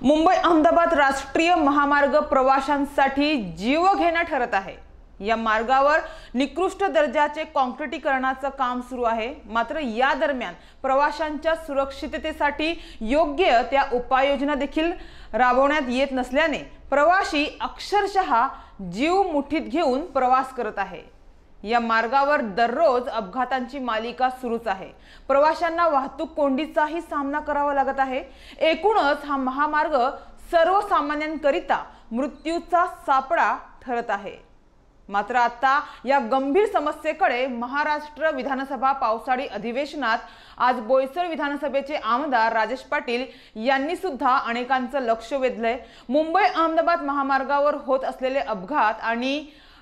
मुंबई अहमदाबाद राष्ट्रीय महामार्ग प्रवाशांसाठी जीवघेणा ठरत आहे। या मार्गावर निकृष्ट दर्जाचे काँक्रिटीकरणाचे काम सुरू आहे। मात्र या दरम्यान प्रवाशांच्या सुरक्षिततेसाठी योग्य त्या उपाययोजना देखील राबवण्यात येत नसल्याने प्रवासी अक्षरशः जीव मुठीत घेऊन प्रवास करत आहे। या मार्गावर दररोज अपघातांची मालिका सुरूच आहे। प्रवाशांना वाहतूक कोंडीचाही सामना करावा लागत आहे। एकूणच हा महामार्ग सर्वसामान्यांकरिता मृत्यूचा सापळा ठरत आहे। मात्र आता या गंभीर समस्येकडे महाराष्ट्र विधानसभा पावसाळी अधिवेशनात आज बोईसर विधानसभेचे आमदार राजेश पाटील यांनी सुद्धा अनेकांचं लक्ष वेधलंय। मुंबई अहमदाबाद महामार्गावर होत असलेले अपघात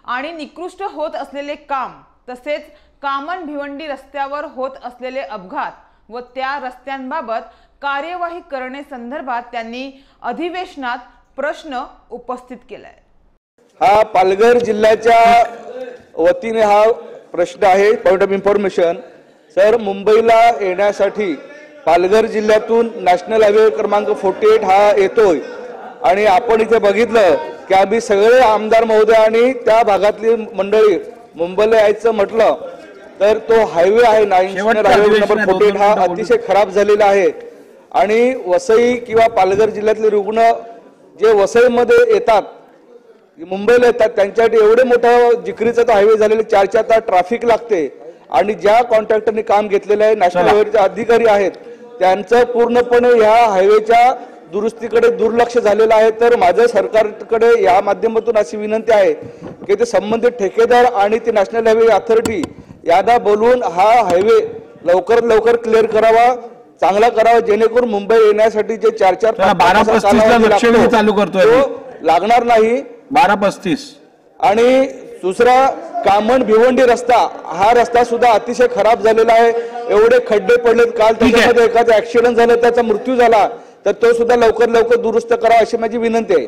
आणि निकृष्ट होत असलेले काम, तसेच कामन भिवंडी रस्त्यावर होत असलेले अपघात व त्या रस्त्यांबाबत कार्यवाही करणे संदर्भात त्यांनी अधिवेशनात प्रश्न उपस्थित केलाय। हा पालघर जिल्ह्याच्या वतीने हा प्रश्न आहे। पॉइंट ऑफ इन्फॉर्मेशन सर, मुंबईला येण्यासाठी पालघर जिल्ह्यातून नॅशनल हायवे क्रमांक 48 हा येतोय आणि आपण इथे बघितलं की आम्ही सगळे आमदार महोदय आणि त्या भागातली मंडळी मुंबईला यायचं म्हटलं तर तो हायवे आहे नॅशनल हायवे नंबर 48 हा अतिशय खराब झालेला आहे आणि वसई किंवा पालघर जिल्ह्यातले रुग्ण जे वसईमध्ये येतात, मुंबईला येतात, त्यांच्यासाठी एवढे मोठा जिकरीचा तो हायवे झालेला 4-4 तास ट्रॅफिक लागते आणि ज्या कॉन्ट्रॅक्टरने काम घेतलेलं आहे नॅशनल हायवेचे अधिकारी आहेत त्यांचं पूर्णपणे ह्या हायवेच्या दुरुस्तीकडे दुर्लक्ष झालेलं आहे। तर माझं सरकारकडे या माध्यमातून अशी विनंती आहे की ते संबंधित ठेकेदार आणि ते नॅशनल हायवे अथॉरिटी यांना बोलवून हा हायवे लवकरात लवकर क्लिअर करावा, चांगला करावा, जेणेकरून मुंबई येण्यासाठी जे 4-4 चालू करतोय लागणार नाही। 12:35 आणि दुसरा कामन भिवंडी रस्ता, हा रस्ता सुद्धा अतिशय खराब झालेला आहे। एवढे खड्डे पडलेत, काल त्याच्यामध्ये एखादा ऍक्सिडेंट झाला, त्याचा मृत्यू झाला, तर तो सुद्धा लवकर दुरुस्त करावा अशी माझी विनंती आहे।